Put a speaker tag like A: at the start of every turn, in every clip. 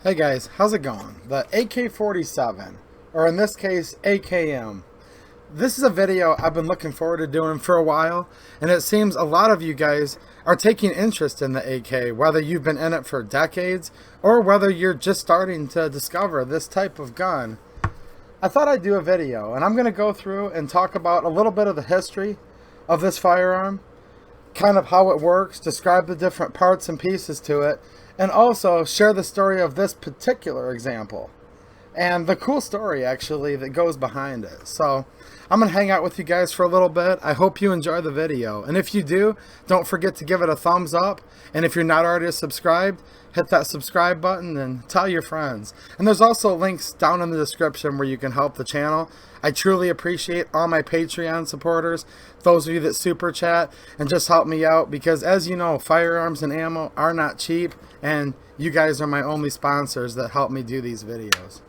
A: Hey guys, how's it going? The AK-47, or in this case, AKM. This is a video I've been looking forward to doing for a while, and it seems a lot of you guys are taking interest in the AK, whether you've been in it for decades, or whether you're just starting to discover this type of gun. I thought I'd do a video, and I'm going to go through and talk about a little bit of the history of this firearm, kind of how it works, describe the different parts and pieces to it, and also share the story of this particular example and the cool story actually that goes behind it. So I'm gonna hang out with you guys for a little bit. I hope you enjoy the video, and if you do, don't forget to give it a thumbs up, and if you're not already subscribed, hit that subscribe button and tell your friends. And there's also links down in the description where you can help the channel. I truly appreciate all my Patreon supporters, those of you that super chat and just help me out, because as you know, firearms and ammo are not cheap, and you guys are my only sponsors that help me do these videos.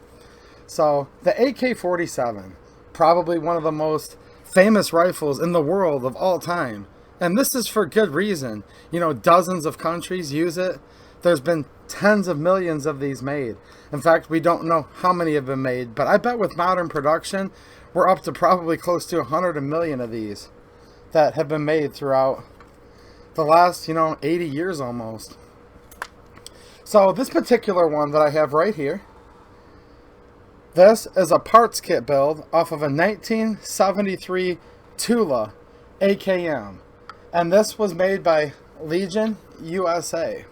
A: So the AK-47, probably one of the most famous rifles in the world of all time, and this is for good reason. You know, dozens of countries use it. There's been tens of millions of these made. In fact, we don't know how many have been made, but I bet with modern production, we're up to probably close to 100 million of these that have been made throughout the last, 80 years almost. So this particular one that I have right here, this is a parts kit build off of a 1973 Tula AKM. And this was made by Legion USA.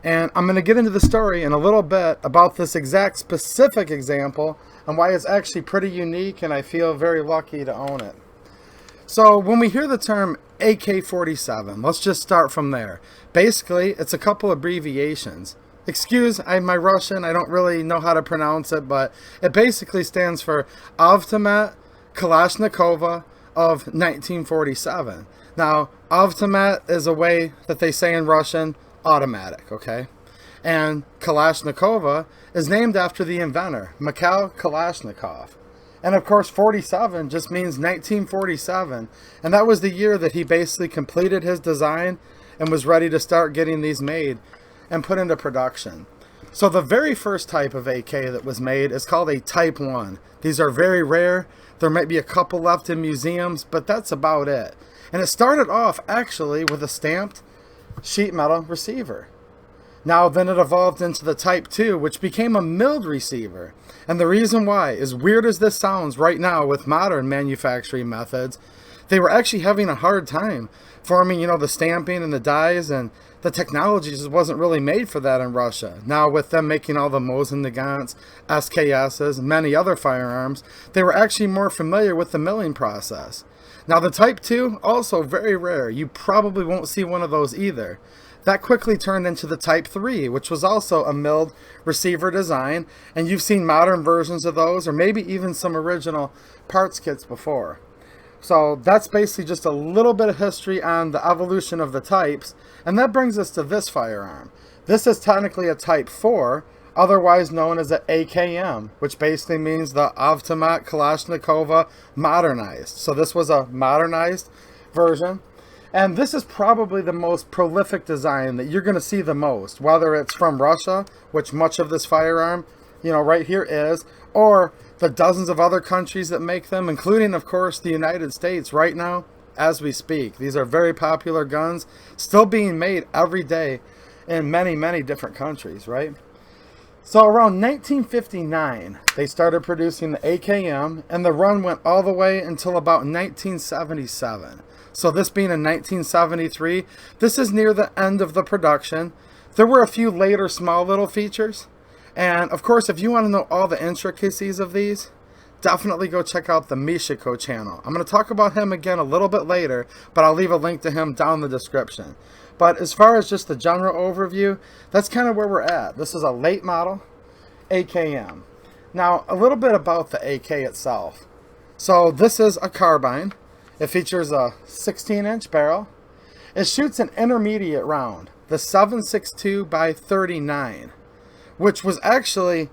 A: And I'm going to get into the story in a little bit about this exact specific example and why it's actually pretty unique, and I feel very lucky to own it. So when we hear the term AK-47, let's just start from there. Basically, it's a couple abbreviations. Excuse my Russian, I don't really know how to pronounce it, but it basically stands for Automat Kalashnikova of 1947. Now, automat is a way that they say in Russian, automatic, okay? And Kalashnikova is named after the inventor, Mikhail Kalashnikov. And of course, 47 just means 1947, and that was the year that he basically completed his design and was ready to start getting these made and put into production. So the very first type of AK that was made is called a Type 1. These are very rare. There might be a couple left in museums, but that's about it. And it started off actually with a stamped sheet metal receiver. Now then it evolved into the Type 2, which became a milled receiver. And the reason why, as weird as this sounds right now with modern manufacturing methods, they were actually having a hard time forming, the stamping and the dies, and the technology just wasn't really made for that in Russia. Now with them making all the Mosin Nagants, SKSs, and many other firearms, they were actually more familiar with the milling process. Now the Type 2, also very rare. You probably won't see one of those either. That quickly turned into the Type 3, which was also a milled receiver design, and you've seen modern versions of those, or maybe even some original parts kits before. So that's basically just a little bit of history on the evolution of the types, and that brings us to this firearm. This is technically a Type 4, otherwise known as an AKM, which basically means the Automat Kalashnikova modernized. So this was a modernized version. And this is probably the most prolific design that you're going to see the most, whether it's from Russia, which much of this firearm, right here is, or the dozens of other countries that make them, including, of course, the United States right now as we speak. These are very popular guns, still being made every day in many, many different countries, right? So around 1959, they started producing the AKM, and the run went all the way until about 1977. So this being in 1973, this is near the end of the production. There were a few later small little features. And of course, if you want to know all the intricacies of these, definitely go check out the Misha channel. I'm going to talk about him again a little bit later, but I'll leave a link to him down in the description. But as far as just the general overview, that's kind of where we're at. This is a late model AKM. Now, a little bit about the AK itself. So this is a carbine. It features a 16-inch barrel. It shoots an intermediate round, the 7.62 by 39, which was actually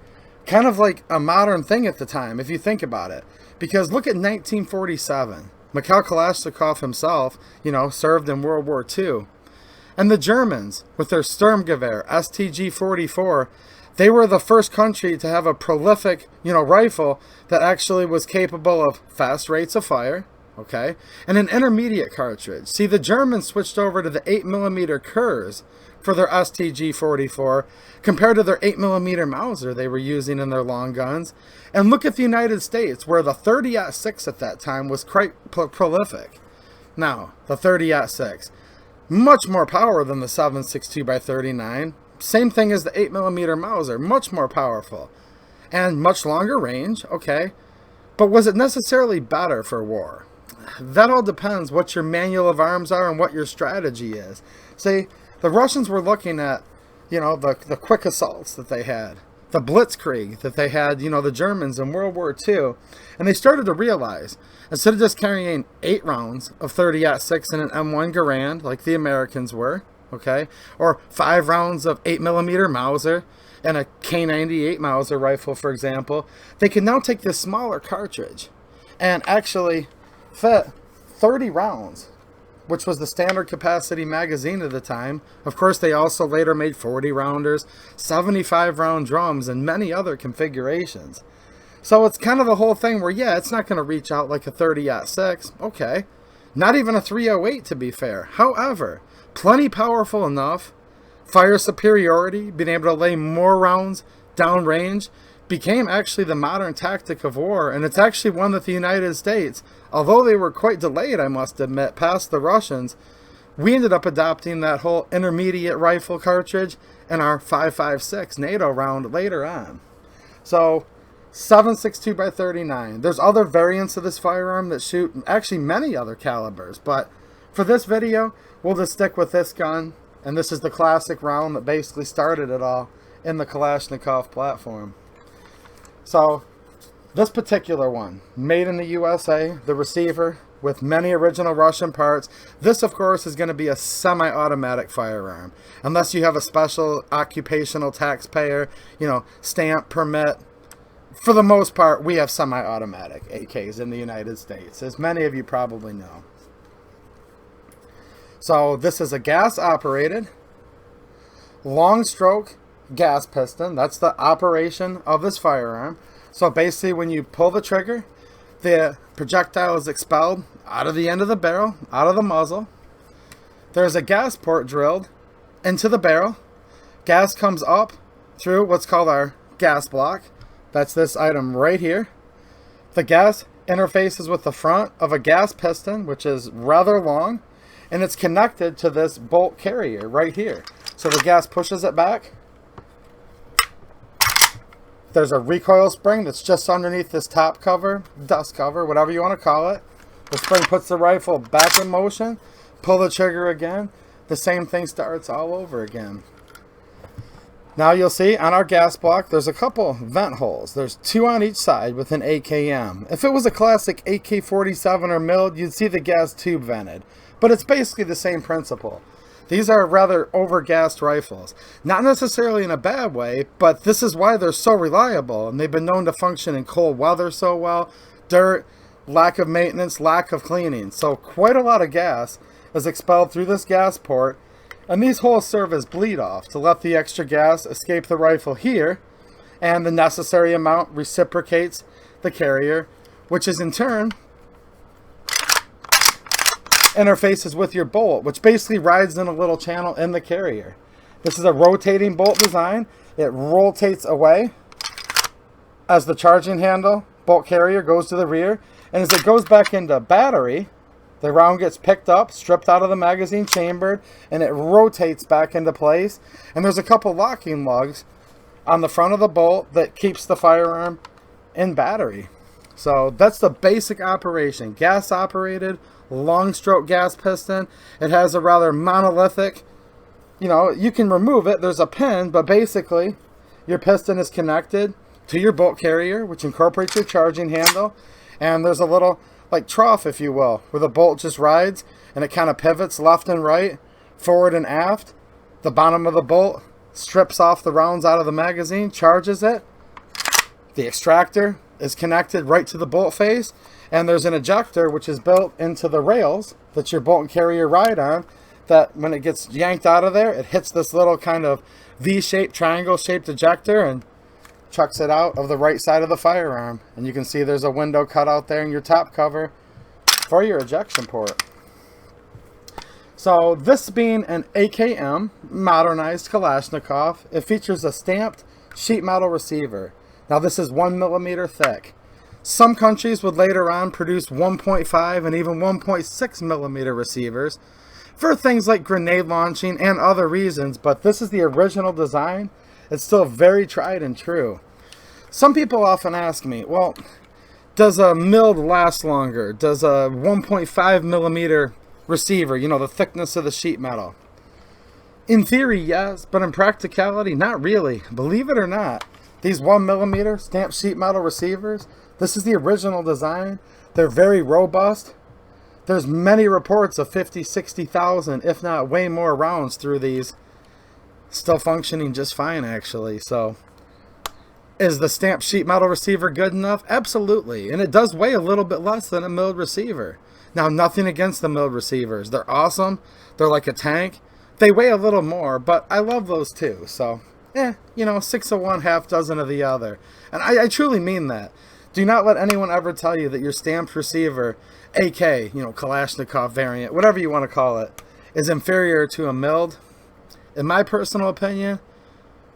A: kind of like a modern thing at the time, if you think about it. Because look at 1947. Mikhail Kalashnikov himself, served in World War II. And the Germans, with their Sturmgewehr, STG-44, they were the first country to have a prolific, rifle that actually was capable of fast rates of fire, okay, and an intermediate cartridge. See, the Germans switched over to the 8mm Kurz for their STG-44 compared to their 8mm Mauser they were using in their long guns. And look at the United States, where the 30-06 at that time was quite prolific. Now, the 30-06, much more power than the 7.62x39. Same thing as the 8mm Mauser, much more powerful. And much longer range, okay. But was it necessarily better for war? That all depends what your manual of arms are and what your strategy is. See, the Russians were looking at, the quick assaults that they had, the blitzkrieg that they had, the Germans in World War II, and they started to realize, instead of just carrying 8 rounds of 30-06 in an M1 Garand, like the Americans were, okay, or 5 rounds of 8mm Mauser and a K98 Mauser rifle, for example, they could now take this smaller cartridge and actually fit 30 rounds, which was the standard capacity magazine at the time. Of course, they also later made 40 rounders, 75 round drums, and many other configurations. So it's kind of the whole thing where, yeah, it's not going to reach out like a 30-06, okay, not even a 308 to be fair. However, plenty powerful enough, fire superiority, being able to lay more rounds downrange, became actually the modern tactic of war, and it's actually one that the United States, although they were quite delayed, I must admit, past the Russians, we ended up adopting that whole intermediate rifle cartridge in our 5.56 NATO round later on. So, 7.62x39. There's other variants of this firearm that shoot actually many other calibers, but for this video, we'll just stick with this gun, and this is the classic round that basically started it all in the Kalashnikov platform. So, this particular one, made in the USA, the receiver, with many original Russian parts. This, of course, is going to be a semi-automatic firearm. Unless you have a special occupational taxpayer, stamp, permit. For the most part, we have semi-automatic AKs in the United States, as many of you probably know. So, this is a gas-operated, long-stroke gas piston. That's the operation of this firearm. So basically, when you pull the trigger, the projectile is expelled out of the end of the barrel, out of the muzzle. There's a gas port drilled into the barrel. Gas comes up through what's called our gas block. That's this item right here. The gas interfaces with the front of a gas piston, which is rather long, and it's connected to this bolt carrier right here. So the gas pushes it back. There's a recoil spring that's just underneath this top cover, dust cover, whatever you want to call it. The spring puts the rifle back in motion. Pull the trigger again. The same thing starts all over again. Now you'll see on our gas block, there's a couple vent holes. There's 2 on each side with an AKM. If it was a classic AK-47 or milled, you'd see the gas tube vented. But it's basically the same principle. These are rather overgassed rifles. Not necessarily in a bad way, but this is why they're so reliable, and they've been known to function in cold weather so well. Dirt, lack of maintenance, lack of cleaning. So quite a lot of gas is expelled through this gas port, and these holes serve as bleed off to let the extra gas escape the rifle here, and the necessary amount reciprocates the carrier, which is in turn interfaces with your bolt, which basically rides in a little channel in the carrier. This is a rotating bolt design. It rotates away as the charging handle bolt carrier goes to the rear, and as it goes back into battery, the round gets picked up, stripped out of the magazine, chambered, and it rotates back into place. And there's a couple locking lugs on the front of the bolt that keeps the firearm in battery. So that's the basic operation. Gas operated, long stroke gas piston. It has a rather monolithic, you can remove it, there's a pin, but basically your piston is connected to your bolt carrier, which incorporates your charging handle, and there's a little like trough, if you will, where the bolt just rides and it kind of pivots left and right, forward and aft. The bottom of the bolt strips off the rounds out of the magazine, charges it. The extractor is connected right to the bolt face, and there's an ejector which is built into the rails that your bolt and carrier ride on that when it gets yanked out of there, it hits this little kind of V-shaped, triangle-shaped ejector and chucks it out of the right side of the firearm. And you can see there's a window cut out there in your top cover for your ejection port. So this being an AKM modernized Kalashnikov, it features a stamped sheet metal receiver. Now this is 1 millimeter thick. Some countries would later on produce 1.5 and even 1.6 millimeter receivers for things like grenade launching and other reasons, but this is the original design. It's still very tried and true. Some people often ask me, well, does a milled last longer? Does a 1.5 millimeter receiver, you know, the thickness of the sheet metal? In theory, yes, but in practicality, not really. Believe it or not, these 1 millimeter stamped sheet metal receivers, this is the original design. They're very robust. There's many reports of 50, 60,000, if not way more rounds through these. Still functioning just fine, actually. So, is the stamped sheet metal receiver good enough? Absolutely. And it does weigh a little bit less than a milled receiver. Now, nothing against the milled receivers. They're awesome. They're like a tank. They weigh a little more, but I love those too. So, you know, 6 of one, half dozen of the other. And I truly mean that. Do not let anyone ever tell you that your stamped receiver, AK, you know, Kalashnikov variant, whatever you want to call it, is inferior to a milled. In my personal opinion,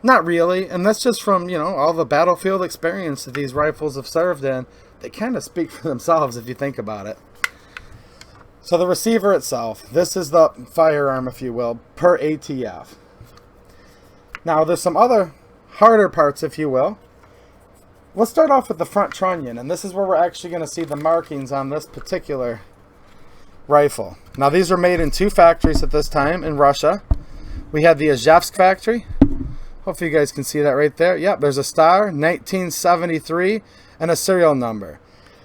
A: not really. And that's just from, you know, all the battlefield experience that these rifles have served in. They kind of speak for themselves if you think about it. So the receiver itself, this is the firearm, if you will, per ATF. Now there's some other harder parts, if you will. Let's start off with the front trunnion, and this is where we're actually going to see the markings on this particular rifle. Now these are made in 2 factories at this time in Russia. We had the Izhevsk factory. Hopefully you guys can see that right there. Yep, there's a star, 1973, and a serial number.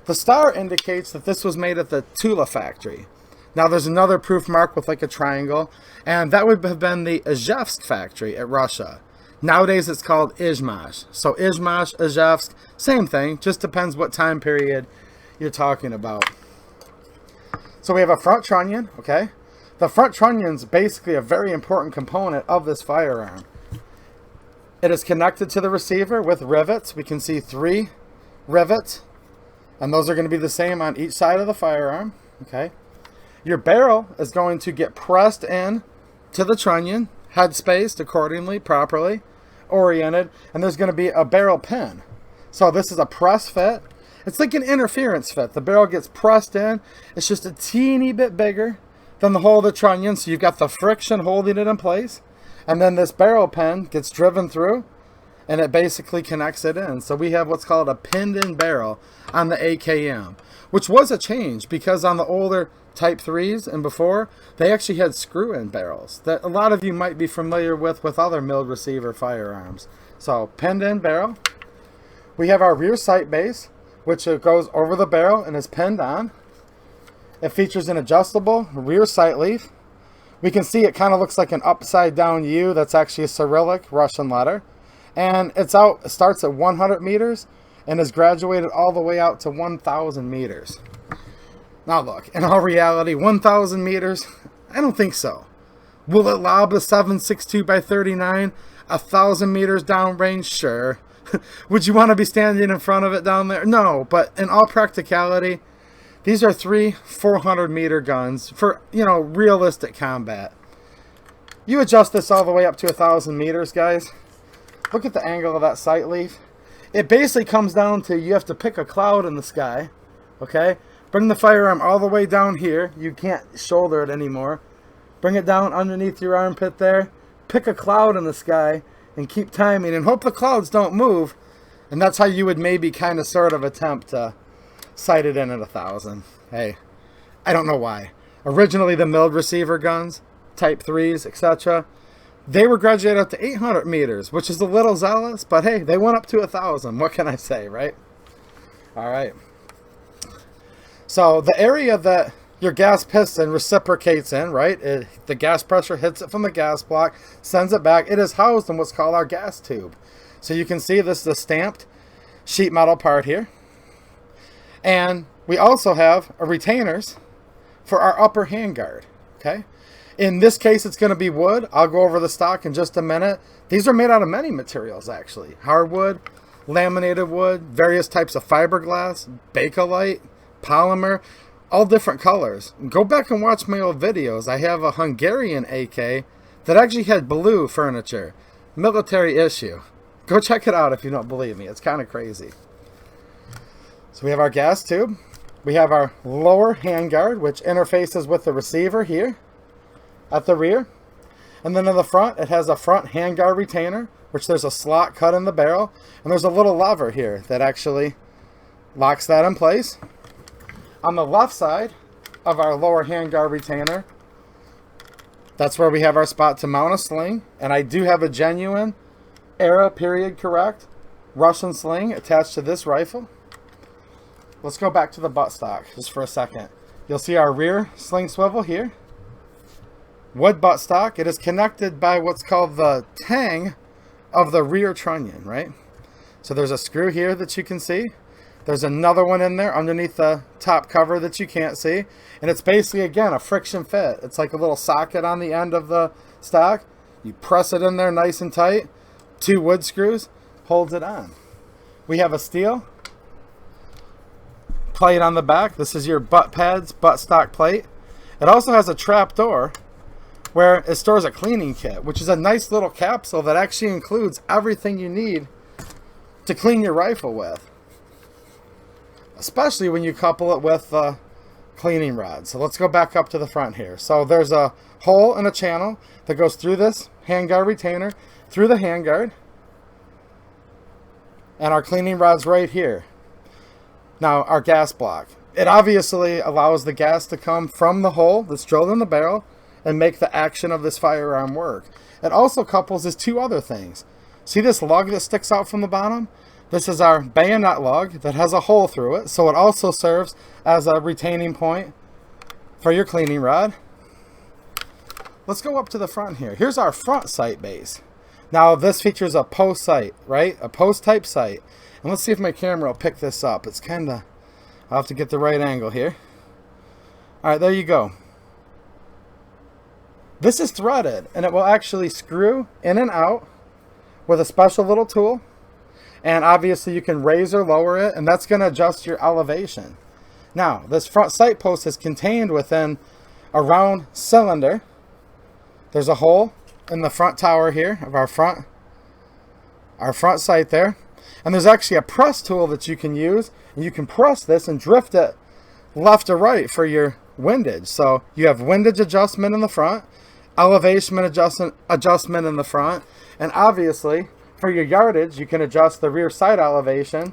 A: The star indicates that this was made at the Tula factory. Now there's another proof mark with like a triangle, and that would have been the Izhevsk factory at Russia. Nowadays it's called Izhmash. So Izhmash, Izhevsk, same thing, just depends what time period you're talking about. So we have a front trunnion, okay? The front trunnion is basically a very important component of this firearm. It is connected to the receiver with rivets. We can see 3 rivets, and those are going to be the same on each side of the firearm, okay? Your barrel is going to get pressed in to the trunnion, head spaced accordingly, properly oriented, and there's going to be a barrel pin. So this is a press fit. It's like an interference fit. The barrel gets pressed in. It's just a teeny bit bigger than the hole of the trunnion, so you've got the friction holding it in place, and then this barrel pin gets driven through, and it basically connects it in. So we have what's called a pinned-in barrel on the AKM, which was a change because on the older Type 3s and before, they actually had screw-in barrels that a lot of you might be familiar with other milled receiver firearms. So, pinned-in barrel. We have our rear sight base, which goes over the barrel and is pinned on. It features an adjustable rear sight leaf. We can see it kind of looks like an upside-down U. That's actually a Cyrillic Russian letter. And it starts at 100 meters and is graduated all the way out to 1,000 meters. Now look, in all reality, 1,000 meters? I don't think so. Will it lob a 7.62 by 39 1,000 meters downrange? Sure. Would you want to be standing in front of it down there? No, but in all practicality, these are 3 400 meter guns for, you know, realistic combat. You adjust this all the way up to 1,000 meters, guys. Look at the angle of that sight leaf. It basically comes down to you have to pick a cloud in the sky, okay? Bring the firearm all the way down here. You can't shoulder it anymore. Bring it down underneath your armpit there. Pick a cloud in the sky and keep timing and hope the clouds don't move. And that's how you would maybe kind of sort of attempt to sight it in at 1,000. Hey, I don't know why. Originally the milled receiver guns, Type 3s, etc., they were graduated up to 800 meters, which is a little zealous, but hey, they went up to 1,000. What can I say, right? All right. So the area that your gas piston reciprocates in, right? The gas pressure hits it from the gas block, sends it back. It is housed in what's called our gas tube. So you can see this is a stamped sheet metal part here. And we also have retainers for our upper handguard, okay? In this case, it's going to be wood. I'll go over the stock in just a minute. These are made out of many materials, actually. Hardwood, laminated wood, various types of fiberglass, Bakelite, polymer, all different colors. Go back and watch my old videos. I have a Hungarian AK that actually had blue furniture. Military issue. Go check it out if you don't believe me. It's kind of crazy. So we have our gas tube. We have our lower handguard, which interfaces with the receiver here at the rear. And then in the front, it has a front handguard retainer, which there's a slot cut in the barrel. And there's a little lever here that actually locks that in place. On the left side of our lower handguard retainer, that's where we have our spot to mount a sling. And I do have a genuine era period correct Russian sling attached to this rifle. Let's go back to the buttstock just for a second. You'll see our rear sling swivel here. Wood buttstock. It is connected by what's called the tang of the rear trunnion, right? So there's a screw here that you can see. There's another one in there underneath the top cover that you can't see. And it's basically, again, a friction fit. It's like a little socket on the end of the stock. You press it in there nice and tight. 2 wood screws holds it on. We have a steel plate on the back. This is your butt pads, buttstock plate. It also has a trap door where it stores a cleaning kit, which is a nice little capsule that actually includes everything you need to clean your rifle with, especially when you couple it with the cleaning rod. So let's go back up to the front here. So there's a hole and a channel that goes through this handguard retainer, through the handguard, and our cleaning rod's right here. Now our gas block. It obviously allows the gas to come from the hole that's drilled in the barrel and make the action of this firearm work. It also couples these 2 other things. See this lug that sticks out from the bottom? This is our bayonet lug that has a hole through it, so it also serves as a retaining point for your cleaning rod. Let's go up to the front here. Here's our front sight base. Now this features a post sight, right? A post type sight. And let's see if my camera will pick this up. It's kind of, I'll have to get the right angle here. All right, there you go. This is threaded, and it will actually screw in and out with a special little tool. And obviously you can raise or lower it, and that's going to adjust your elevation. Now, this front sight post is contained within a round cylinder. There's a hole in the front tower here of our front sight there. And there's actually a press tool that you can use. And you can press this and drift it left to right for your windage. So you have windage adjustment in the front, elevation adjustment in the front, and obviously for your yardage you can adjust the rear sight elevation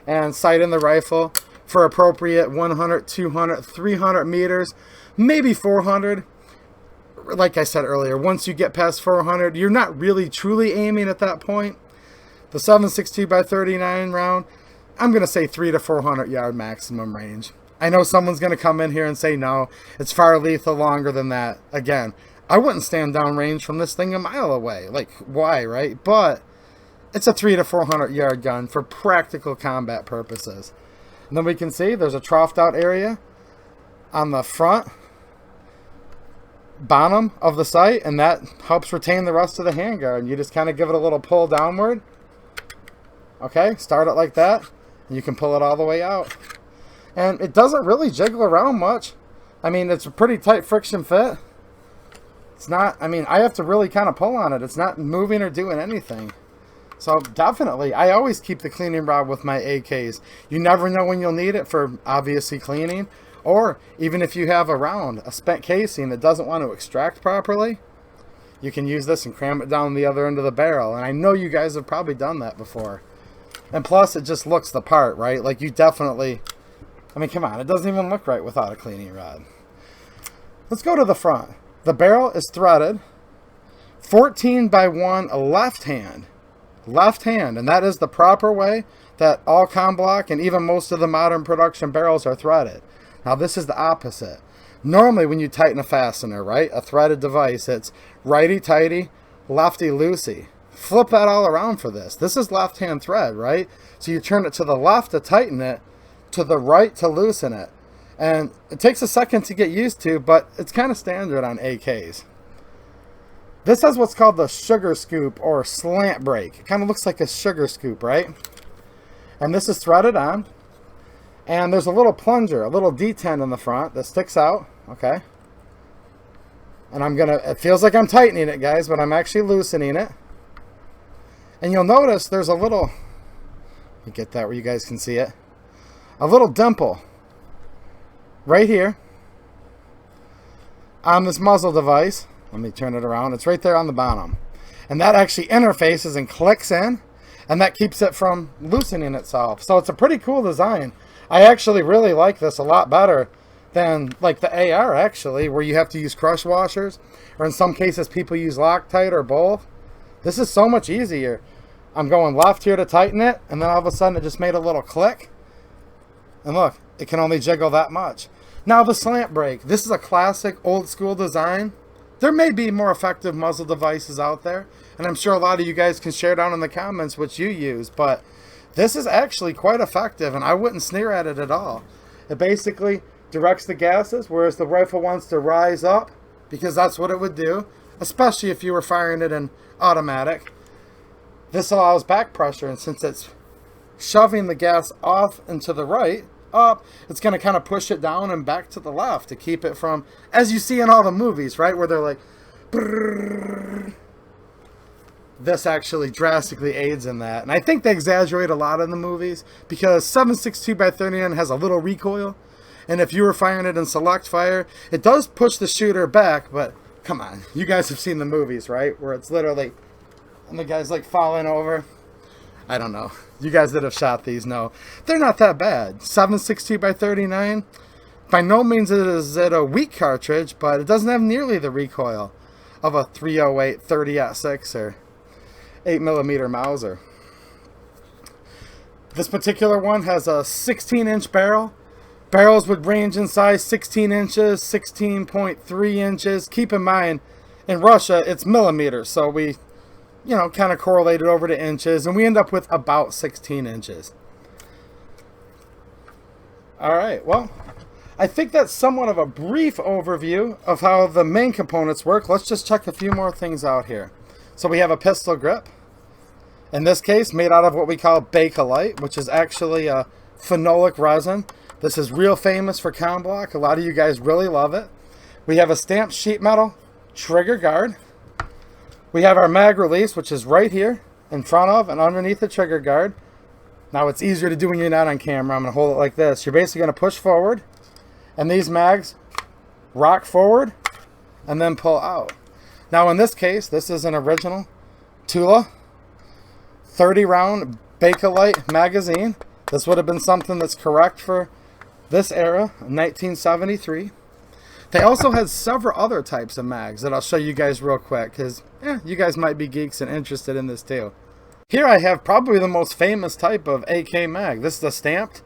A: and sight in the rifle for appropriate 100, 200, 300 meters, maybe 400. Like I said earlier, once you get past 400, you're not really truly aiming at that point. The 7.62 by 39 round, I'm going to say 300 to 400 yard maximum range. I know someone's going to come in here and say, no, it's far lethal longer than that. Again, I wouldn't stand downrange from this thing a mile away. Like, why, right? But it's a 300 to 400 yard gun for practical combat purposes. And then we can see there's a troughed out area on the front bottom of the sight, and that helps retain the rest of the handguard. You just kind of give it a little pull downward. Okay, start it like that, and you can pull it all the way out. And it doesn't really jiggle around much. I mean, it's a pretty tight friction fit. It's not, I mean, I have to really kind of pull on it. It's not moving or doing anything. So definitely, I always keep the cleaning rod with my AKs. You never know when you'll need it for obviously cleaning. Or even if you have a round, a spent casing that doesn't want to extract properly, you can use this and cram it down the other end of the barrel. And I know you guys have probably done that before. And plus, it just looks the part, right? Like you definitely, I mean, come on, it doesn't even look right without a cleaning rod. Let's go to the front. The barrel is threaded 14 by 1 left hand. Left hand, and that is the proper way that all Comblock and even most of the modern production barrels are threaded. Now this is the opposite. Normally when you tighten a fastener, right, a threaded device, it's righty-tighty, lefty-loosey. Flip that all around for this. This is left-hand thread, right? So you turn it to the left to tighten it, to the right to loosen it. And it takes a second to get used to, but it's kind of standard on AKs. This has what's called the sugar scoop or slant break. It kind of looks like a sugar scoop, right? And this is threaded on. And there's a little plunger, a little detent in the front that sticks out, okay? And it feels like I'm tightening it, guys, but I'm actually loosening it. And you'll notice there's a little, let me get that where you guys can see it, a little dimple right here on this muzzle device. Let me turn it around. It's right there on the bottom. And that actually interfaces and clicks in, and that keeps it from loosening itself. So it's a pretty cool design. I actually really like this a lot better than like the AR actually, where you have to use crush washers, or in some cases people use Loctite or both. This is so much easier. I'm going left here to tighten it, and then all of a sudden it just made a little click. And look, it can only jiggle that much. Now the slant break. This is a classic old school design. There may be more effective muzzle devices out there, and I'm sure a lot of you guys can share down in the comments what you use, but this is actually quite effective, and I wouldn't sneer at it at all. It basically directs the gases, whereas the rifle wants to rise up, because that's what it would do, especially if you were firing it in automatic. This allows back pressure, and since it's shoving the gas off and to the right, up, it's going to kind of push it down and back to the left to keep it from, as you see in all the movies, right, where they're like, brrr. This actually drastically aids in that. And I think they exaggerate a lot in the movies, because 7.62 by 39 has a little recoil, and if you were firing it in select fire, it does push the shooter back, but come on, you guys have seen the movies, right, where it's literally, and the guy's like falling over. I don't know. You guys that have shot these know they're not that bad. 7.62 by 39. By no means is it a weak cartridge, but it doesn't have nearly the recoil of a 308 30-06 or 8mm Mauser. This particular one has a 16-inch barrel. Barrels would range in size 16 inches, 16.3 inches. Keep in mind, in Russia, it's millimeters, so we kind of correlated over to inches, and we end up with about 16 inches. Alright, well, I think that's somewhat of a brief overview of how the main components work. Let's just check a few more things out here. So we have a pistol grip, in this case made out of what we call Bakelite, which is actually a phenolic resin. This is real famous for cam block. A lot of you guys really love it. We have a stamped sheet metal trigger guard. We have our mag release, which is right here in front of and underneath the trigger guard. Now it's easier to do when you're not on camera. I'm going to hold it like this. You're basically going to push forward, and these mags rock forward and then pull out. Now in this case, this is an original Tula 30-round Bakelite magazine. This would have been something that's correct for this era, 1973. They also had several other types of mags that I'll show you guys real quick, because you guys might be geeks and interested in this too. Here I have probably the most famous type of AK mag. This is a stamped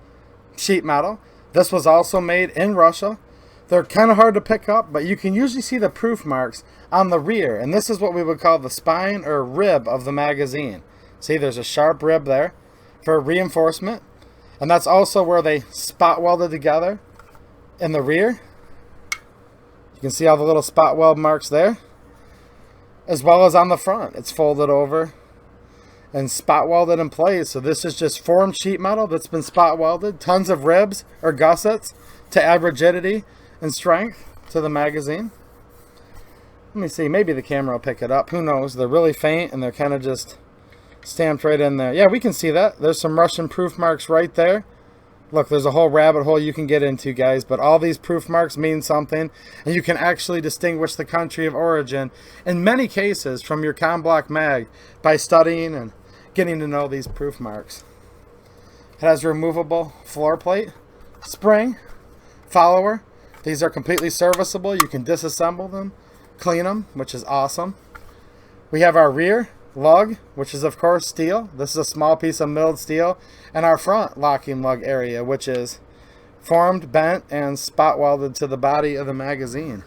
A: sheet metal. This was also made in Russia. They're kind of hard to pick up, but you can usually see the proof marks on the rear, and this is what we would call the spine or rib of the magazine. See, there's a sharp rib there for reinforcement, and that's also where they spot welded together in the rear. You can see all the little spot weld marks there, as well as on the front. It's folded over and spot welded in place. So this is just formed sheet metal that's been spot welded. Tons of ribs or gussets to add rigidity and strength to the magazine. Let me see, maybe the camera will pick it up. Who knows? They're really faint and they're kind of just stamped right in there. Yeah, we can see that. There's some Russian proof marks right there. Look, there's a whole rabbit hole you can get into, guys, but all these proof marks mean something, and you can actually distinguish the country of origin in many cases from your cam block mag by studying and getting to know these proof marks. It has a removable floor plate, spring, follower. These are completely serviceable. You can disassemble them, clean them, which is awesome. We have our rear lug, which is of course steel. This is a small piece of milled steel, and our front locking lug area, which is formed, bent, and spot welded to the body of the magazine.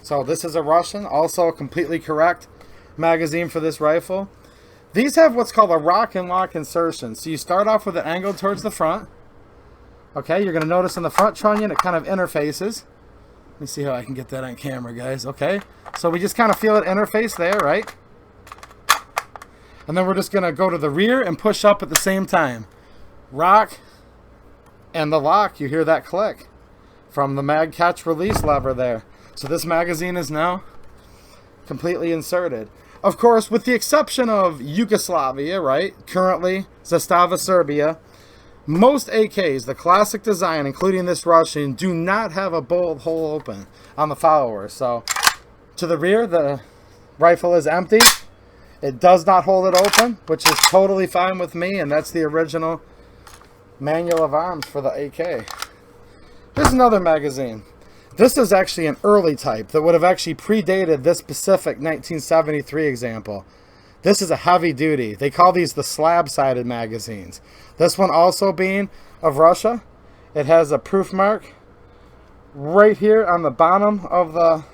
A: So this is a Russian, also completely correct magazine for this rifle. These have what's called a rock and lock insertion. So you start off with an angle towards the front, Okay, you're going to notice in the front trunnion it kind of interfaces. Let me see how I can get that on camera, guys. Okay, so we just kind of feel it interface there, right? And then we're just going to go to the rear and push up at the same time. Rock and the lock, you hear that click from the mag catch release lever there. So this magazine is now completely inserted. Of course, with the exception of Yugoslavia, right? Currently, Zastava, Serbia, most AKs, the classic design, including this Russian, do not have a bullet hole open on the follower. So, to the rear, the rifle is empty. It does not hold it open, which is totally fine with me, and that's the original manual of arms for the AK. Here's another magazine. This is actually an early type that would have actually predated this specific 1973 example. This is a heavy duty. They call these the slab-sided magazines. This one also being of Russia. It has a proof mark right here on the bottom of the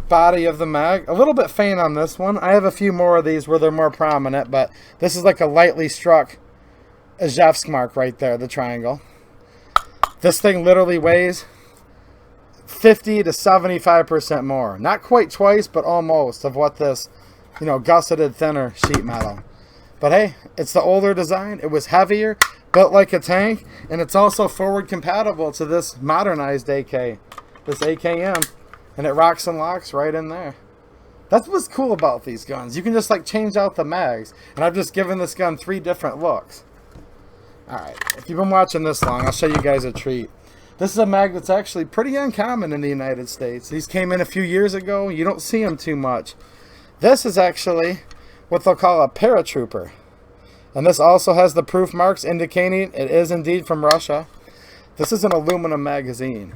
A: body of the mag. A little bit faint on this one. I have a few more of these where they're more prominent, but this is like a lightly struck Ijevsk mark right there, the triangle. This thing literally weighs 50 to 75% more. Not quite twice, but almost of what this, you know, gusseted thinner sheet metal. But hey, it's the older design. It was heavier, built like a tank, and it's also forward compatible to this modernized AK, this AKM, and it rocks and locks right in there. That's what's cool about these guns. You can just like change out the mags, and I've just given this gun 3 different looks. Alright, if you've been watching this long, I'll show you guys a treat. This is a mag that's actually pretty uncommon in the United States. These came in a few years ago. You don't see them too much. This is actually what they'll call a paratrooper. And this also has the proof marks indicating it is indeed from Russia. This is an aluminum magazine.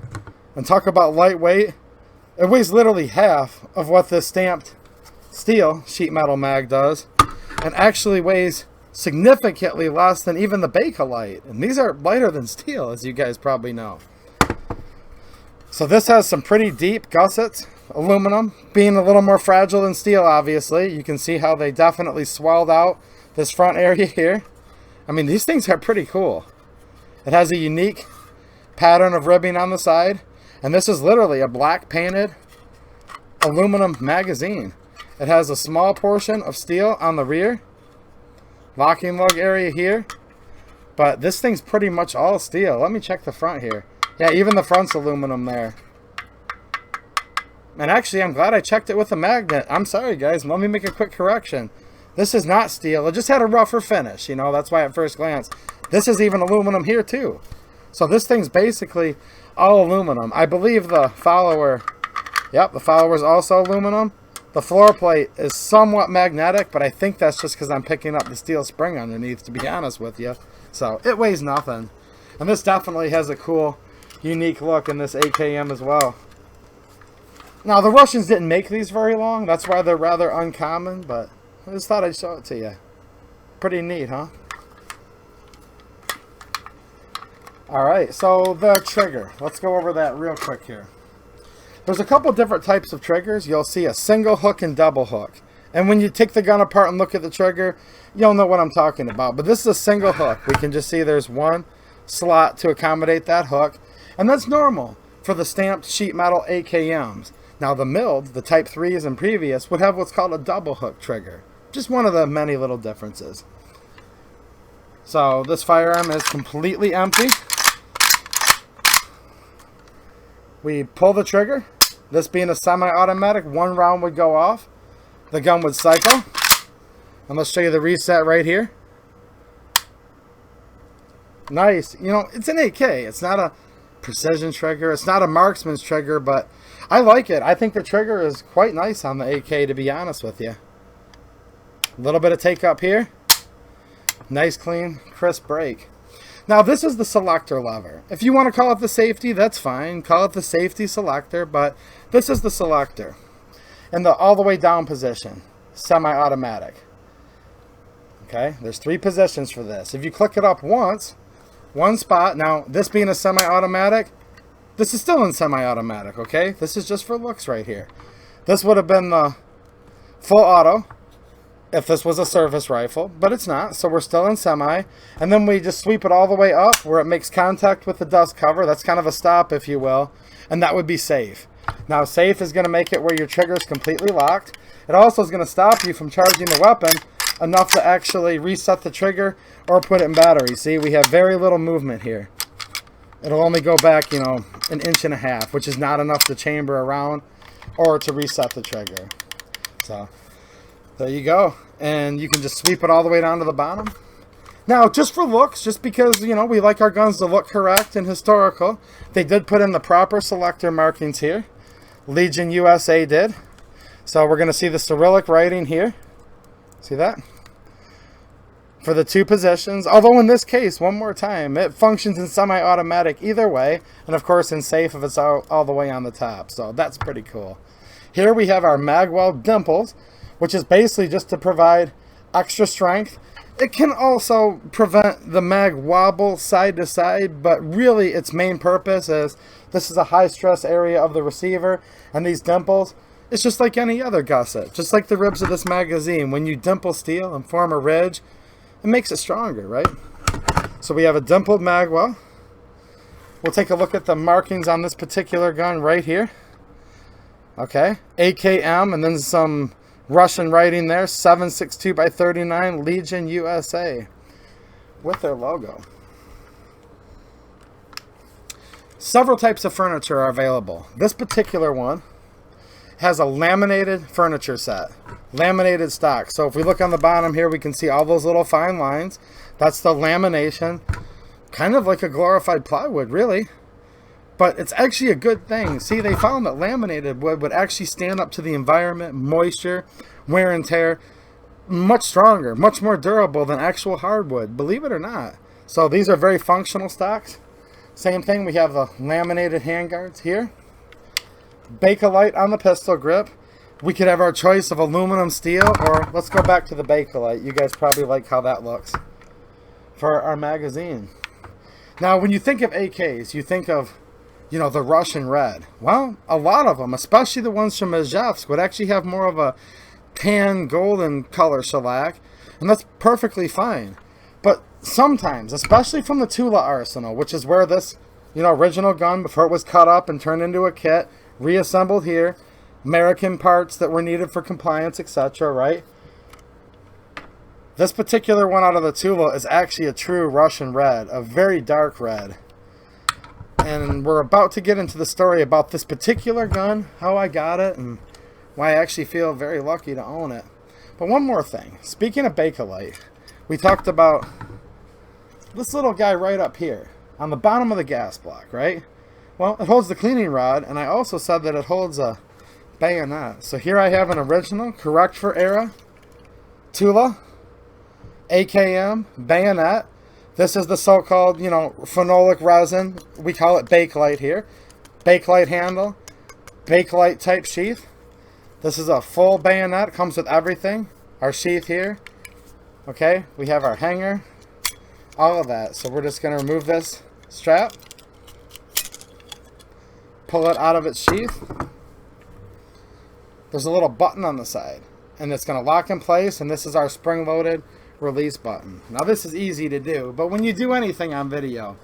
A: And talk about lightweight. It weighs literally half of what this stamped steel sheet metal mag does. And actually weighs significantly less than even the Bakelite. And these are lighter than steel, as you guys probably know. So this has some pretty deep gussets. Aluminum being a little more fragile than steel, obviously. You can see how they definitely swelled out this front area here. I mean, these things are pretty cool. It has a unique pattern of ribbing on the side. And this is literally a black painted aluminum magazine. It has a small portion of steel on the rear. Locking lug area here. But this thing's pretty much all steel. Let me check the front here. Yeah, even the front's aluminum there. And actually, I'm glad I checked it with a magnet. I'm sorry, guys. Let me make a quick correction. This is not steel. It just had a rougher finish. You know, that's why at first glance. This is even aluminum here, too. So this thing's basically all aluminum. I believe the follower... Yep, the follower is also aluminum. The floor plate is somewhat magnetic, but I think that's just because I'm picking up the steel spring underneath, to be honest with you. So, it weighs nothing. And this definitely has a cool, unique look in this AKM as well. Now, the Russians didn't make these very long. That's why they're rather uncommon, but I just thought I'd show it to you. Pretty neat, huh? Alright, so the trigger. Let's go over that real quick here. There's a couple different types of triggers. You'll see a single hook and double hook. And when you take the gun apart and look at the trigger, you'll know what I'm talking about. But this is a single hook. We can just see there's one slot to accommodate that hook. And that's normal for the stamped sheet metal AKMs. Now the milled, the Type 3s and previous, would have what's called a double hook trigger. Just one of the many little differences. So this firearm is completely empty. We pull the trigger. This being a semi-automatic, 1 round would go off. The gun would cycle. And let's show you the reset right here. Nice. You know, it's an AK. It's not a precision trigger. It's not a marksman's trigger, but I like it. I think the trigger is quite nice on the AK, to be honest with you. A little bit of take up here. Nice, clean, crisp break. Now, this is the selector lever. If you want to call it the safety, that's fine. Call it the safety selector, but this is the selector. In the all the way down position, semi-automatic. Okay, there's 3 positions for this. If you click it up once, one spot. Now, this being a semi-automatic, this is still in semi-automatic, okay? This is just for looks right here. This would have been the full auto. if this was a service rifle, but it's not, so we're still in semi. And then we just sweep it all the way up where it makes contact with the dust cover. That's kind of a stop, if you will, and that would be safe. Now, safe is going to make it where your trigger is completely locked. It also is going to stop you from charging the weapon enough to actually reset the trigger or put it in battery. See, we have very little movement here. It'll only go back, you know, 1.5 inches, which is not enough to chamber around or to reset the trigger. So there you go. And you can just sweep it all the way down to the bottom. Now, just for looks, just because, you know, we like our guns to look correct and historical, they did put in the proper selector markings here. Legion USA did. So we're going to see the Cyrillic writing here. See that? For the 2 positions. Although in this case, one more time, it functions in semi-automatic either way. And of course in safe if it's all the way on the top. So that's pretty cool. Here we have our magwell dimples, which is basically just to provide extra strength. It can also prevent the mag wobble side to side, but really its main purpose is this is a high stress area of the receiver, and these dimples, it's just like any other gusset, just like the ribs of this magazine. When you dimple steel and form a ridge, it makes it stronger, right? So we have a dimpled magwell. We'll take a look at the markings on this particular gun right here. Okay, AKM, and then some Russian writing there, 762x39 Legion USA with their logo. Several types of furniture are available. This particular one has a laminated furniture set, laminated stock. So if we look on the bottom here, we can see all those little fine lines. That's the lamination, kind of like a glorified plywood, really. But it's actually a good thing. See, they found that laminated wood would actually stand up to the environment, moisture, wear and tear, much stronger, much more durable than actual hardwood, believe it or not. So these are very functional stocks. Same thing, we have the laminated handguards here. Bakelite on the pistol grip. We could have our choice of aluminum, steel, or let's go back to the Bakelite. You guys probably like how that looks for our magazine. Now, when you think of AKs, you think of, you know, the Russian red. Well, a lot of them, especially the ones from Izhevsk, would actually have more of a tan golden color shellac, and that's perfectly fine. But sometimes, especially from the Tula arsenal, which is where this, you know, original gun, before it was cut up and turned into a kit, reassembled here, American parts that were needed for compliance, etc., right? This particular one out of the Tula is actually a true Russian red, a very dark red. And we're about to get into the story about this particular gun, how I got it, and why I actually feel very lucky to own it. But one more thing. Speaking of Bakelite, we talked about this little guy right up here on the bottom of the gas block, right? Well, it holds the cleaning rod, and I also said that it holds a bayonet. So here I have an original, correct for era, Tula, AKM, bayonet. This is the so-called, you know, phenolic resin. We call it Bakelite here. Bakelite handle, Bakelite type sheath. This is a full bayonet, comes with everything. Our sheath here. Okay, we have our hanger, all of that. So we're just going to remove this strap, pull it out of its sheath. There's a little button on the side, and it's going to lock in place, and this is our spring-loaded release button. Now this is easy to do, but when you do anything on video,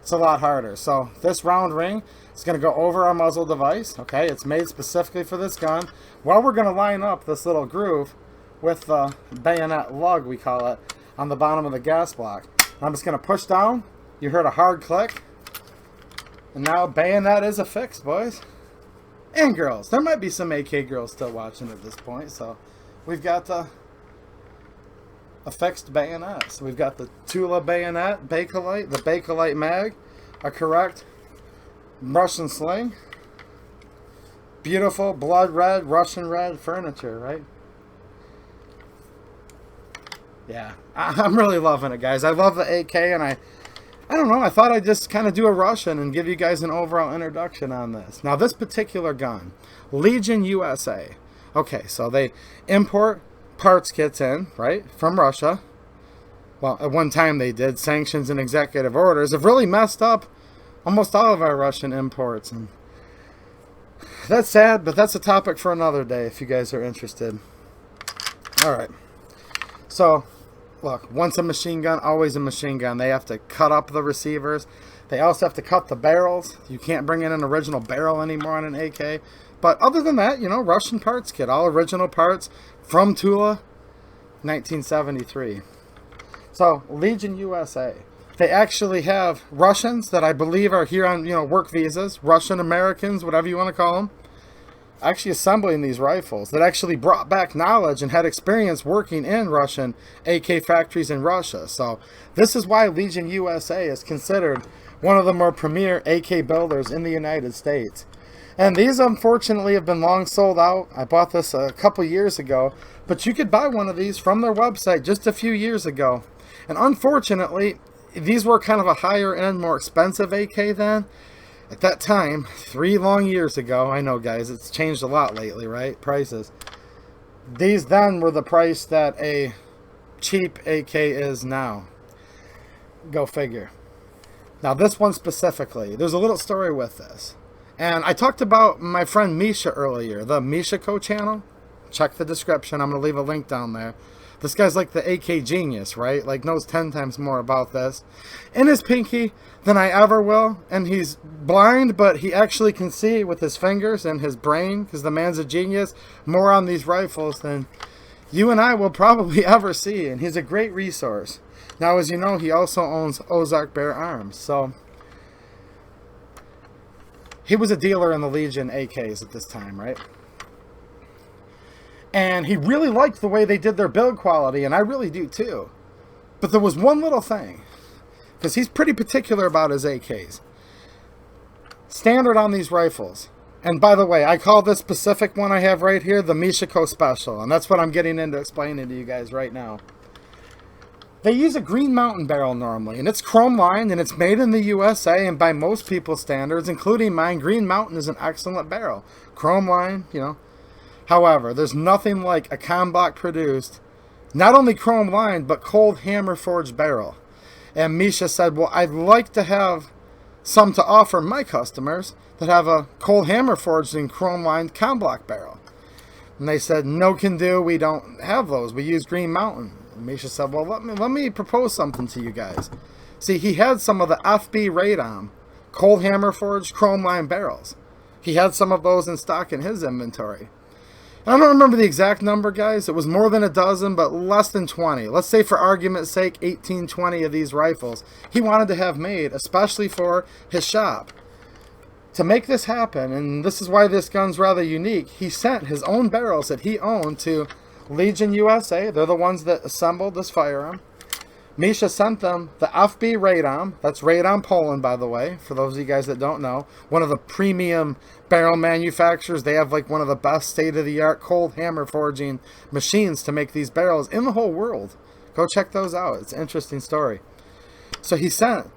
A: it's a lot harder. So this round ring is going to go over our muzzle device. Okay, it's made specifically for this gun. Well, we're going to line up this little groove with the bayonet lug, we call it, on the bottom of the gas block. I'm just going to push down. You heard a hard click, and now bayonet is affixed, boys and girls. There might be some AK girls still watching at this point. So we've got the affixed bayonet. So we've got the Tula bayonet, Bakelite, the Bakelite mag, a correct Russian sling. Beautiful blood red, Russian red furniture, right? Yeah, I'm really loving it, guys. I love the AK, and I don't know, I thought I'd just kind of do a Russian and give you guys an overall introduction on this. Now, this particular gun, Legion USA. Okay, so they import parts kits in, right, from Russia. Well, at one time they did. Sanctions and executive orders have really messed up almost all of our Russian imports. And that's sad, but that's a topic for another day if you guys are interested. All right. So, look, once a machine gun, always a machine gun. They have to cut up the receivers. They also have to cut the barrels. You can't bring in an original barrel anymore on an AK. But other than that, you know, Russian parts kit. All original parts from Tula, 1973. So, Legion USA. They actually have Russians that I believe are here on, you know, work visas. Russian Americans, whatever you want to call them. Actually assembling these rifles that actually brought back knowledge and had experience working in Russian AK factories in Russia. So this is why Legion USA is considered one of the more premier AK builders in the United States. And these unfortunately have been long sold out. I bought this a couple years ago, but you could buy one of these from their website just a few years ago. And unfortunately, these were kind of a higher end, more expensive AK then. At that time, 3 long years ago, I know guys, it's changed a lot lately, right? Prices. These then were the price that a cheap AK is now. Go figure. Now this one specifically, there's a little story with this. And I talked about my friend Misha earlier, the Misha channel. Check the description, I'm going to leave a link down there. This guy's like the AK genius, right? Like knows 10 times more about this in his pinky than I ever will. And he's blind, but he actually can see with his fingers and his brain, because the man's a genius, more on these rifles than you and I will probably ever see. And he's a great resource. Now, as you know, he also owns Ozark Bear Arms. So he was a dealer in the Legion AKs at this time, right? And he really liked the way they did their build quality, and I really do too. But there was one little thing, because he's pretty particular about his AKs. Standard on these rifles. And by the way, I call this specific one I have right here the Misha Special, and that's what I'm getting into explaining to you guys right now. They use a Green Mountain barrel normally, and it's chrome lined, and it's made in the USA, and by most people's standards, including mine, Green Mountain is an excellent barrel. Chrome lined, you know. However, there's nothing like a Comblock produced, not only chrome lined, but cold hammer forged barrel. And Misha said, well, I'd like to have some to offer my customers that have a cold hammer forged and chrome lined Comblock barrel. And they said, no can do, we don't have those, we use Green Mountain. And Misha said, well, let me propose something to you guys. See, he had some of the FB Radom cold hammer forged chrome lined barrels. He had some of those in stock in his inventory. I don't remember the exact number, guys. It was more than a dozen, but less than 20. Let's say, for argument's sake, 18, 20 of these rifles he wanted to have made, especially for his shop. To make this happen, and this is why this gun's rather unique, he sent his own barrels that he owned to Legion USA. They're the ones that assembled this firearm. Misha sent them the FB Radom. That's Radom Poland, by the way, for those of you guys that don't know. One of the premium barrel manufacturers. They have like one of the best state-of-the-art cold hammer forging machines to make these barrels in the whole world. Go check those out. It's an interesting story. So he sent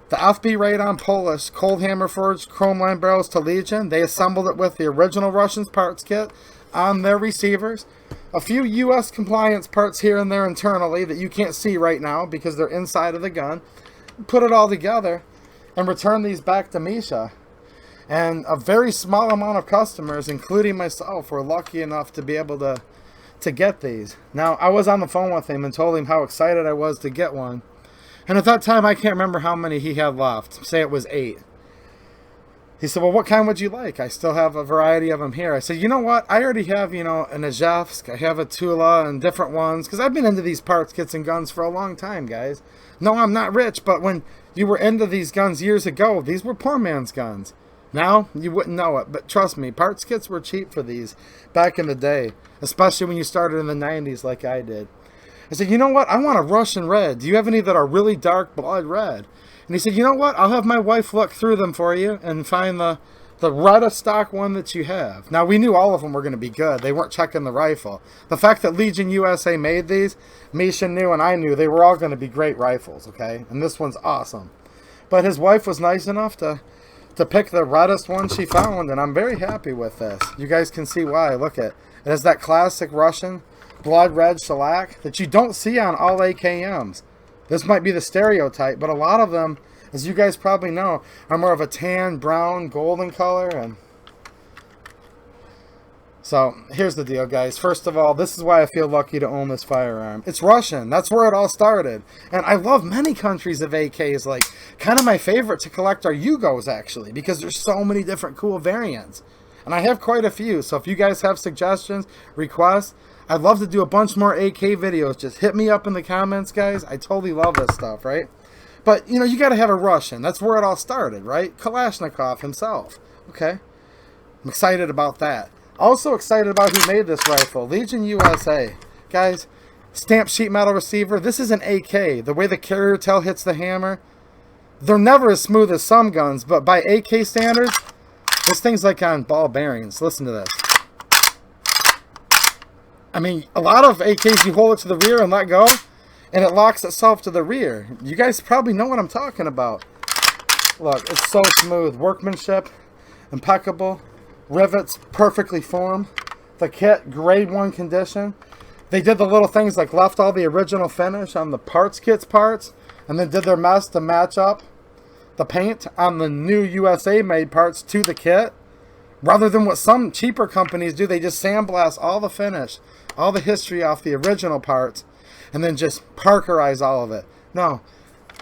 A: the FB Radom Polish cold hammer forged chrome line barrels to Legion. They assembled it with the original Russians parts kit on their receivers. A few U.S. compliance parts here and there internally that you can't see right now because they're inside of the gun. Put it all together and return these back to Misha. And a very small amount of customers, including myself, were lucky enough to be able to get these. Now, I was on the phone with him and told him how excited I was to get one. And at that time, I can't remember how many he had left. Say it was 8. He said, well, what kind would you like? I still have a variety of them here. I said, you know what? I already have, you know, an Azovsk. I have a Tula and different ones. Because I've been into these parts, kits, and guns for a long time, guys. No, I'm not rich. But when you were into these guns years ago, these were poor man's guns. Now, you wouldn't know it. But trust me, parts kits were cheap for these back in the day. Especially when you started in the 90s like I did. I said, you know what? I want a Russian red. Do you have any that are really dark blood red? And he said, you know what? I'll have my wife look through them for you and find the reddest stock one that you have. Now, we knew all of them were going to be good. They weren't checking the rifle. The fact that Legion USA made these, Misha knew and I knew they were all going to be great rifles, okay? And this one's awesome. But his wife was nice enough to pick the reddest one she found, and I'm very happy with this. You guys can see why. Look at it. It has that classic Russian blood red shellac that you don't see on all AKMs. This might be the stereotype, but a lot of them, as you guys probably know, are more of a tan, brown, golden color. And So here's the deal, guys. First of all, this is why I feel lucky to own this firearm. It's Russian. That's where it all started. And I love many countries of AKs. Like, kind of my favorite to collect are Yugos, actually, because there's so many different cool variants. And I have quite a few. So if you guys have suggestions, requests, I'd love to do a bunch more AK videos. Just hit me up in the comments, guys. I totally love this stuff, right? But, you know, you got to have a Russian. That's where it all started, right? Kalashnikov himself. Okay? I'm excited about that. Also excited about who made this rifle. Legion USA. Guys, stamped sheet metal receiver. This is an AK. The way the carrier tail hits the hammer. They're never as smooth as some guns, but by AK standards, this thing's like on ball bearings. Listen to this. I mean, a lot of AKs, you hold it to the rear and let go, and it locks itself to the rear. You guys probably know what I'm talking about. Look, it's so smooth. Workmanship, impeccable. Rivets perfectly formed. The kit, grade 1 condition. They did the little things like left all the original finish on the parts kit's parts, and then did their best to match up the paint on the new USA made parts to the kit. Rather than what some cheaper companies do, they just sandblast all the finish, all the history off the original parts, and then just Parkerize all of it. No,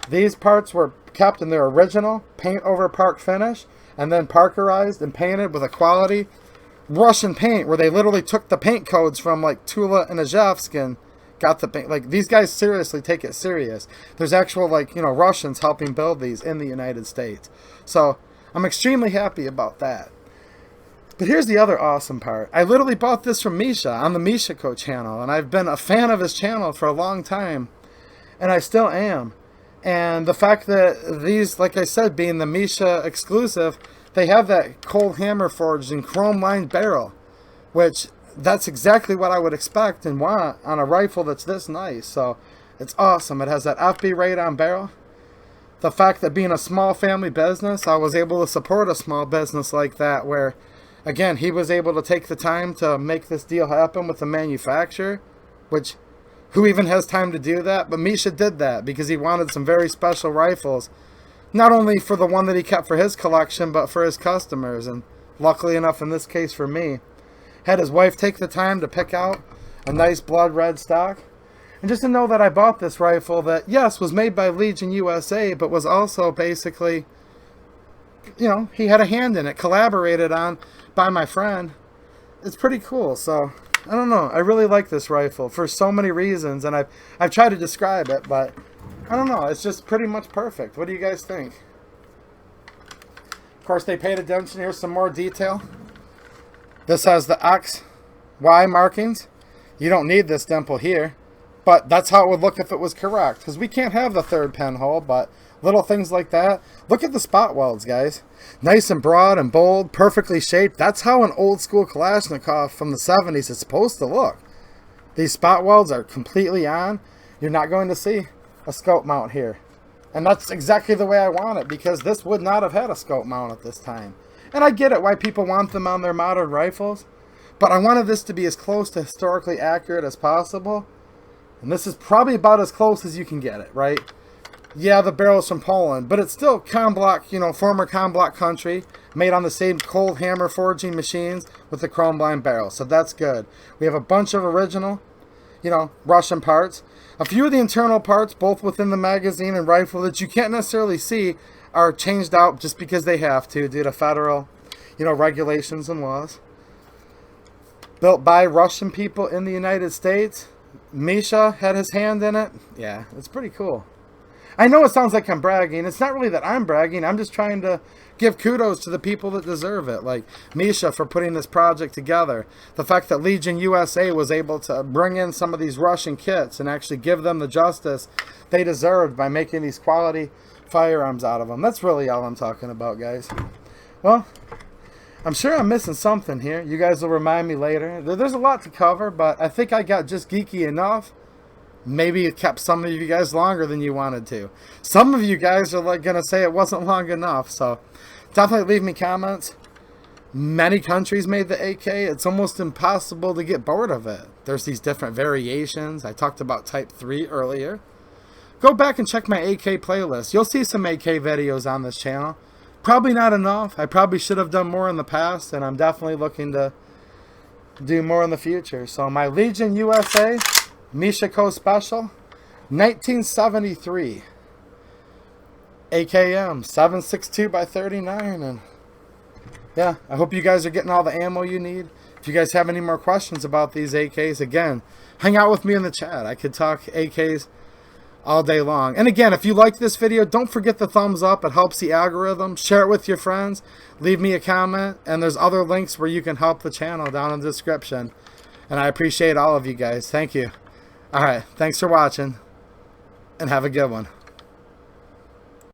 A: these parts were kept in their original paint over park finish, and then Parkerized and painted with a quality Russian paint, where they literally took the paint codes from like Tula and Azovsk and got the paint. Like, these guys seriously take it serious. There's actual, like, you know, Russians helping build these in the United States. So I'm extremely happy about that. But here's the other awesome part. I literally bought this from Misha on the Misha channel, and I've been a fan of his channel for a long time, and I still am. And the fact that these, like I said, being the Misha exclusive, they have that cold hammer forged and chrome lined barrel, which that's exactly what I would expect and want on a rifle that's this nice. So it's awesome. It has that FB radon barrel. The fact that being a small family business, I was able to support a small business like that, where, again, he was able to take the time to make this deal happen with the manufacturer, which, who even has time to do that? But Misha did that because he wanted some very special rifles, not only for the one that he kept for his collection, but for his customers. And luckily enough, in this case for me, had his wife take the time to pick out a nice blood red stock. And just to know that I bought this rifle that, yes, was made by Legion USA, but was also basically, you know, he had a hand in it, collaborated on by my friend. It's pretty cool. So I don't know. I really like this rifle for so many reasons, and I've tried to describe it, but I don't know. It's just pretty much perfect. What do you guys think? Of course, they paid attention. Here's some more detail. This has the X, Y markings. You don't need this dimple here, but that's how it would look if it was correct, because we can't have the third pinhole, but little things like that. Look at the spot welds, guys. Nice and broad and bold, perfectly shaped. That's how an old school Kalashnikov from the 70s is supposed to look. These spot welds are completely on. You're not going to see a scope mount here. And that's exactly the way I want it, because this would not have had a scope mount at this time. And I get it why people want them on their modern rifles, but I wanted this to be as close to historically accurate as possible. And this is probably about as close as you can get it, right? Yeah, the barrel's from Poland, but it's still Comblock, you know, former Comblock country, made on the same cold hammer forging machines with the chrome blind barrel. So that's good. We have a bunch of original, you know, Russian parts. A few of the internal parts, both within the magazine and rifle, that you can't necessarily see, are changed out just because they have to due to federal, you know, regulations and laws. Built by Russian people in the United States. Misha had his hand in it. Yeah, it's pretty cool. I know it sounds like I'm bragging. It's not really that I'm bragging. I'm just trying to give kudos to the people that deserve it, like Misha for putting this project together. The fact that Legion USA was able to bring in some of these Russian kits and actually give them the justice they deserved by making these quality firearms out of them. That's really all I'm talking about, guys. Well, I'm sure I'm missing something here. You guys will remind me later. There's a lot to cover, but I think I got just geeky enough. Maybe it kept some of you guys longer than you wanted to. Some of you guys are like going to say it wasn't long enough. So definitely leave me comments. Many countries made the AK. It's almost impossible to get bored of it. There's these different variations. I talked about Type 3 earlier. Go back and check my AK playlist. You'll see some AK videos on this channel. Probably not enough. I probably should have done more in the past, and I'm definitely looking to do more in the future. So my Legion USA Misha Co Special, 1973 AKM 7.62 by 39, and yeah, I hope you guys are getting all the ammo you need. If you guys have any more questions about these AKs, again, hang out with me in the chat. I could talk AKs all day long. And again, if you liked this video, don't forget the thumbs up. It helps the algorithm. Share it with your friends. Leave me a comment. And there's other links where you can help the channel down in the description. And I appreciate all of you guys. Thank you. All right. Thanks for watching. And have a good one.